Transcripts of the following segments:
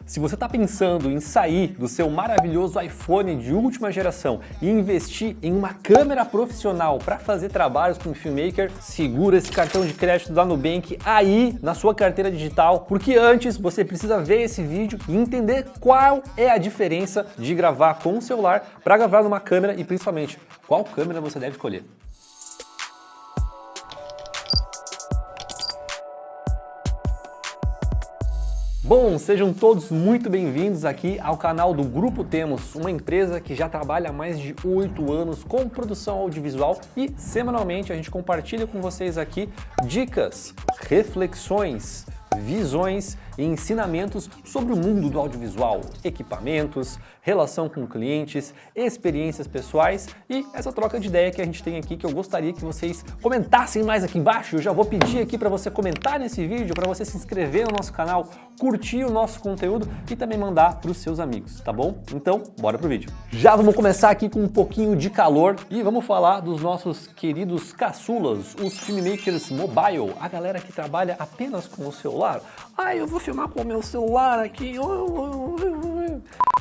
Se você está pensando em sair do seu maravilhoso iPhone de última geração e investir em uma câmera profissional para fazer trabalhos com o filmmaker, segura esse cartão de crédito da Nubank aí na sua carteira digital, porque antes você precisa ver esse vídeo e entender qual é a diferença de gravar com o celular para gravar numa câmera e principalmente qual câmera você deve escolher. Bom, sejam todos muito bem-vindos aqui ao canal do Grupo Temos, uma empresa que já trabalha há mais de 8 anos com produção audiovisual e semanalmente a gente compartilha com vocês aqui dicas, reflexões, visões e ensinamentos sobre o mundo do audiovisual, equipamentos, relação com clientes, experiências pessoais e essa troca de ideia que a gente tem aqui que eu gostaria que vocês comentassem mais aqui embaixo. Eu já vou pedir aqui para você comentar nesse vídeo, para você se inscrever no nosso canal, curtir o nosso conteúdo e também mandar para os seus amigos, tá bom? Então, bora pro vídeo. Já vamos começar aqui com um pouquinho de calor e vamos falar dos nossos queridos caçulas, os filmmakers mobile, a galera que trabalha apenas com o celular. Eu vou filmar com o meu celular aqui.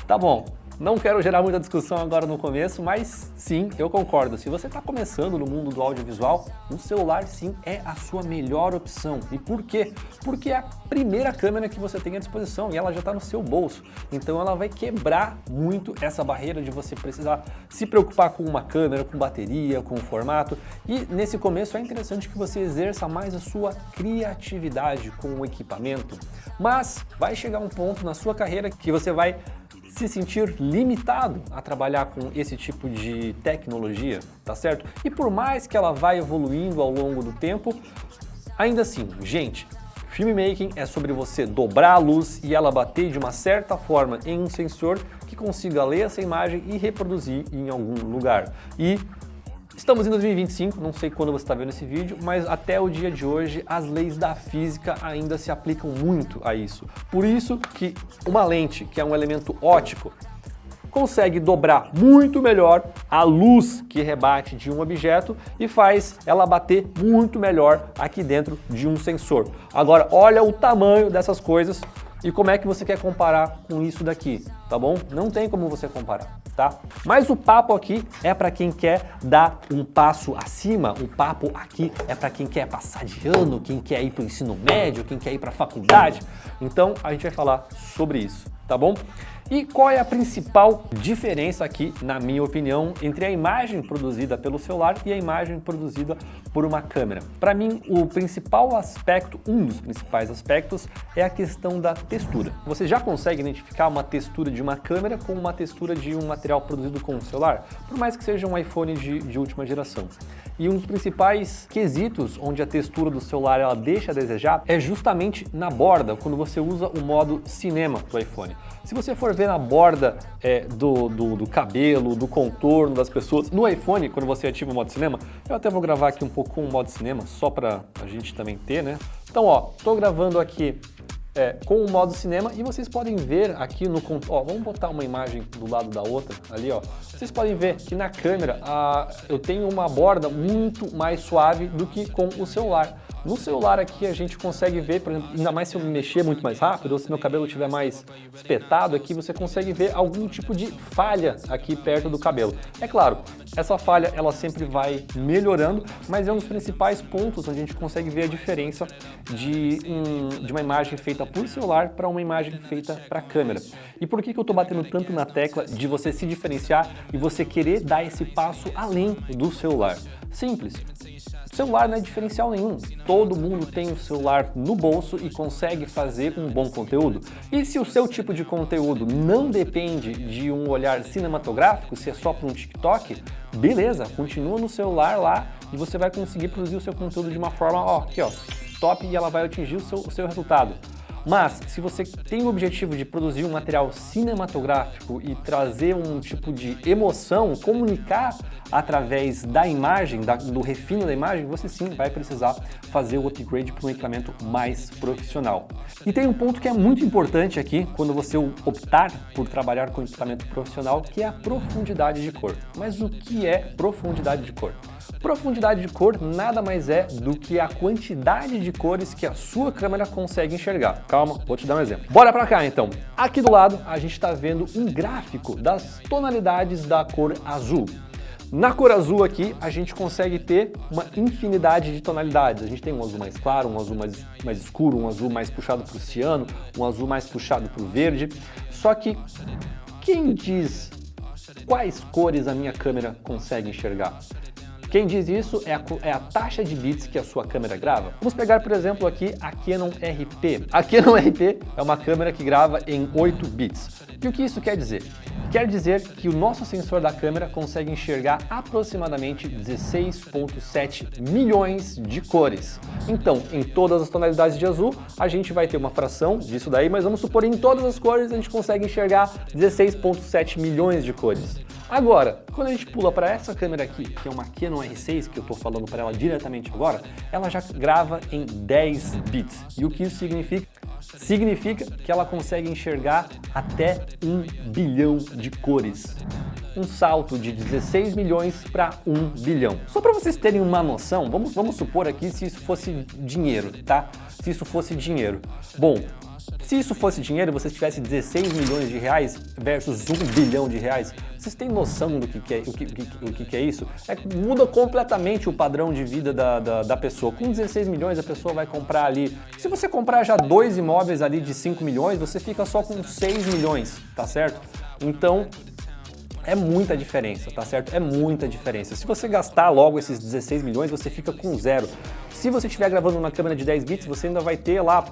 Tá bom, não quero gerar muita discussão agora no começo, mas sim, eu concordo. Se você está começando no mundo do audiovisual, o celular sim é a sua melhor opção. E por quê? Porque é a primeira câmera que você tem à disposição e ela já está no seu bolso. Então ela vai quebrar muito essa barreira de você precisar se preocupar com uma câmera, com bateria, com formato. E nesse começo é interessante que você exerça mais a sua criatividade com o equipamento. Mas vai chegar um ponto na sua carreira que você vai se sentir limitado a trabalhar com esse tipo de tecnologia, tá certo? E por mais que ela vá evoluindo ao longo do tempo, ainda assim, gente, filmmaking é sobre você dobrar a luz e ela bater de uma certa forma em um sensor que consiga ler essa imagem e reproduzir em algum lugar. E estamos em 2025, não sei quando você está vendo esse vídeo, mas até o dia de hoje as leis da física ainda se aplicam muito a isso. Por isso que uma lente, que é um elemento óptico, consegue dobrar muito melhor a luz que rebate de um objeto e faz ela bater muito melhor aqui dentro de um sensor. Agora, olha o tamanho dessas coisas e como é que você quer comparar com isso daqui, tá bom? Não tem como você comparar, tá? Mas o papo aqui é para quem quer dar um passo acima, o papo aqui é para quem quer passar de ano, quem quer ir para o ensino médio, quem quer ir para a faculdade. Então a gente vai falar sobre isso, tá bom? E qual é a principal diferença aqui, na minha opinião, entre a imagem produzida pelo celular e a imagem produzida por uma câmera? Para mim, o principal aspecto, um dos principais aspectos, é a questão da textura. Você já consegue identificar uma textura de uma câmera com uma textura de um material produzido com um celular? Por mais que seja um iPhone de última geração. E um dos principais quesitos onde a textura do celular ela deixa a desejar é justamente na borda, quando você usa o modo cinema do iPhone. Se você for ver na borda do cabelo, do contorno das pessoas, no iPhone, quando você ativa o modo cinema, eu até vou gravar aqui um pouco com o modo cinema, só para a gente também ter, né? Então, ó, tô gravando aqui com o modo cinema e vocês podem ver aqui no... vamos botar uma imagem do lado da outra, ali, ó. Vocês podem ver que na câmera eu tenho uma borda muito mais suave do que com o celular. No celular aqui a gente consegue ver, por exemplo, ainda mais se eu me mexer muito mais rápido ou se meu cabelo estiver mais espetado aqui, você consegue ver algum tipo de falha aqui perto do cabelo. É claro, essa falha ela sempre vai melhorando, mas é um dos principais pontos onde a gente consegue ver a diferença de uma imagem feita por celular para uma imagem feita para câmera. E por que eu estou batendo tanto na tecla de você se diferenciar e você querer dar esse passo além do celular? Simples. Celular não é diferencial nenhum. Todo mundo tem um celular no bolso e consegue fazer um bom conteúdo. E se o seu tipo de conteúdo não depende de um olhar cinematográfico, se é só para um TikTok, beleza, continua no celular lá e você vai conseguir produzir o seu conteúdo de uma forma, aqui, top, e ela vai atingir o seu resultado. Mas, se você tem o objetivo de produzir um material cinematográfico e trazer um tipo de emoção, comunicar através da imagem, do refino da imagem, você sim vai precisar fazer o upgrade para um equipamento mais profissional. E tem um ponto que é muito importante aqui, quando você optar por trabalhar com equipamento profissional, que é a profundidade de cor. Mas o que é profundidade de cor? Profundidade de cor nada mais é do que a quantidade de cores que a sua câmera consegue enxergar. Calma, vou te dar um exemplo. Bora pra cá então. Aqui do lado a gente está vendo um gráfico das tonalidades da cor azul. Na cor azul aqui, a gente consegue ter uma infinidade de tonalidades. A gente tem um azul mais claro, um azul mais escuro, um azul mais puxado para o ciano, um azul mais puxado para o verde. Só que quem diz quais cores a minha câmera consegue enxergar? Quem diz isso é a taxa de bits que a sua câmera grava. Vamos pegar, por exemplo, aqui a Canon RP. A Canon RP é uma câmera que grava em 8 bits. E o que isso quer dizer? Quer dizer que o nosso sensor da câmera consegue enxergar aproximadamente 16,7 milhões de cores. Então, em todas as tonalidades de azul, a gente vai ter uma fração disso daí, mas vamos supor em todas as cores a gente consegue enxergar 16,7 milhões de cores. Agora, quando a gente pula para essa câmera aqui, que é uma Canon R6, que eu estou falando para ela diretamente agora, ela já grava em 10 bits. E o que isso significa? Significa que ela consegue enxergar até 1 bilhão de cores. Um salto de 16 milhões para 1 bilhão. Só para vocês terem uma noção, vamos supor aqui se isso fosse dinheiro, tá? Se isso fosse dinheiro. Bom, se isso fosse dinheiro, vocês tivessem 16 milhões de reais versus 1 bilhão de reais, vocês têm noção do que é isso? Muda completamente o padrão de vida da pessoa. Com 16 milhões a pessoa vai comprar ali, se você comprar já 2 imóveis ali de 5 milhões, você fica só com 6 milhões, tá certo? Então, é muita diferença, tá certo? É muita diferença. Se você gastar logo esses 16 milhões, você fica com zero. Se você estiver gravando uma câmera de 10 bits, você ainda vai ter lá,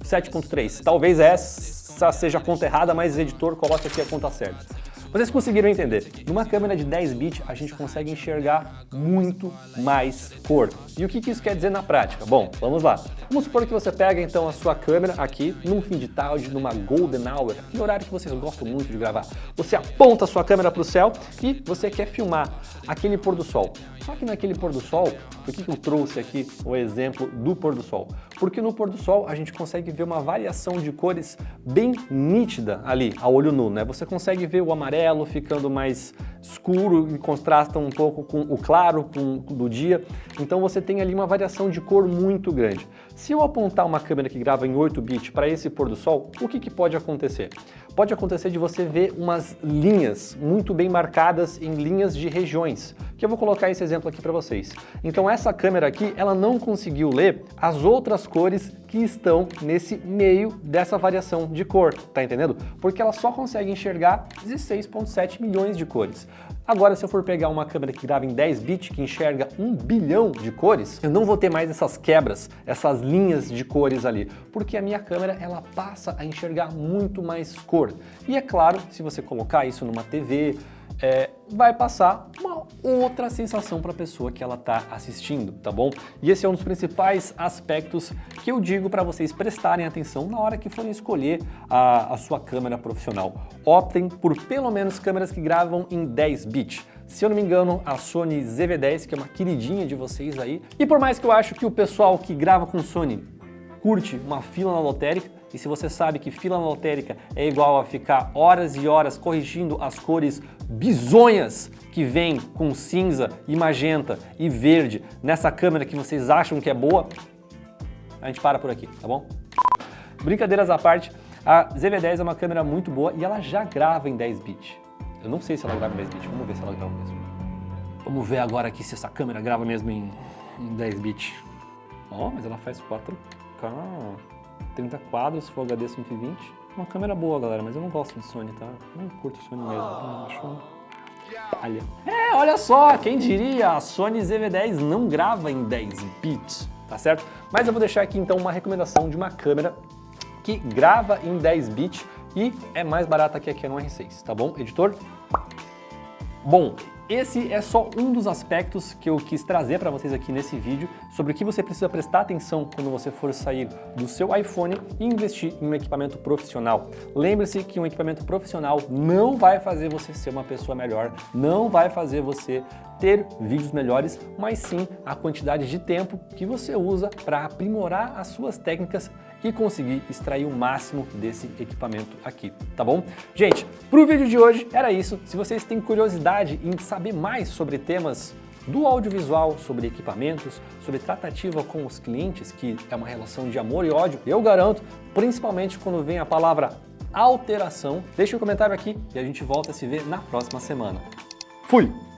7.3. Talvez essa seja a conta errada, mas o editor coloca aqui a conta certa. Vocês conseguiram entender? Numa câmera de 10 bits, a gente consegue enxergar muito mais cor. E o que isso quer dizer na prática? Bom, vamos lá. Vamos supor que você pega então a sua câmera aqui, num fim de tarde, numa golden hour, aquele horário que vocês gostam muito de gravar. Você aponta a sua câmera para o céu e você quer filmar aquele pôr do sol. Só que naquele pôr do sol, por que eu trouxe aqui o exemplo do pôr do sol? Porque no pôr do sol a gente consegue ver uma variação de cores bem nítida ali, a olho nu, né? Você consegue ver o amarelo ficando mais escuro e contrasta um pouco com o claro do dia. Então você tem ali uma variação de cor muito grande. Se eu apontar uma câmera que grava em 8 bits para esse pôr do sol, o que pode acontecer? Pode acontecer de você ver umas linhas muito bem marcadas em linhas de regiões, que eu vou colocar esse exemplo aqui para vocês. Então essa câmera aqui, ela não conseguiu ler as outras cores que estão nesse meio dessa variação de cor, tá entendendo? Porque ela só consegue enxergar 16,7 milhões de cores. Agora, se eu for pegar uma câmera que grava em 10 bits, que enxerga 1 bilhão de cores, eu não vou ter mais essas quebras, essas linhas de cores ali, porque a minha câmera, ela passa a enxergar muito mais cor. E é claro, se você colocar isso numa TV, vai passar uma outra sensação para a pessoa que ela está assistindo, tá bom? E esse é um dos principais aspectos que eu digo para vocês prestarem atenção na hora que forem escolher a sua câmera profissional. Optem por pelo menos câmeras que gravam em 10 bits. Se eu não me engano, a Sony ZV-10, que é uma queridinha de vocês aí. E por mais que eu acho que o pessoal que grava com Sony curte uma fila na lotérica, e se você sabe que fila na lotérica é igual a ficar horas e horas corrigindo as cores bizonhas que vem com cinza e magenta e verde nessa câmera que vocês acham que é boa, a gente para por aqui, tá bom? Brincadeiras à parte, a ZV-10 é uma câmera muito boa e ela já grava em 10 bits. Eu não sei se ela grava em 10 bits, vamos ver se ela grava mesmo. Vamos ver agora aqui se essa câmera grava mesmo em 10 bits. Ó, mas ela faz 4K, 30 quadros, Full HD 120. Uma câmera boa, galera, mas eu não gosto de Sony, tá? Não curto Sony mesmo, não acho... olha só, quem diria, a Sony ZV-10 não grava em 10 bits, tá certo? Mas eu vou deixar aqui então uma recomendação de uma câmera que grava em 10 bits e é mais barata que a Canon R6, tá bom, editor? Bom, esse é só um dos aspectos que eu quis trazer para vocês aqui nesse vídeo sobre o que você precisa prestar atenção quando você for sair do seu iPhone e investir em um equipamento profissional. Lembre-se que um equipamento profissional não vai fazer você ser uma pessoa melhor, não vai fazer você ter vídeos melhores, mas sim a quantidade de tempo que você usa para aprimorar as suas técnicas e conseguir extrair o máximo desse equipamento aqui, tá bom? Gente, pro vídeo de hoje era isso. Se vocês têm curiosidade em saber mais sobre temas do audiovisual, sobre equipamentos, sobre tratativa com os clientes, que é uma relação de amor e ódio, eu garanto, principalmente quando vem a palavra alteração, deixa um comentário aqui e a gente volta a se ver na próxima semana. Fui!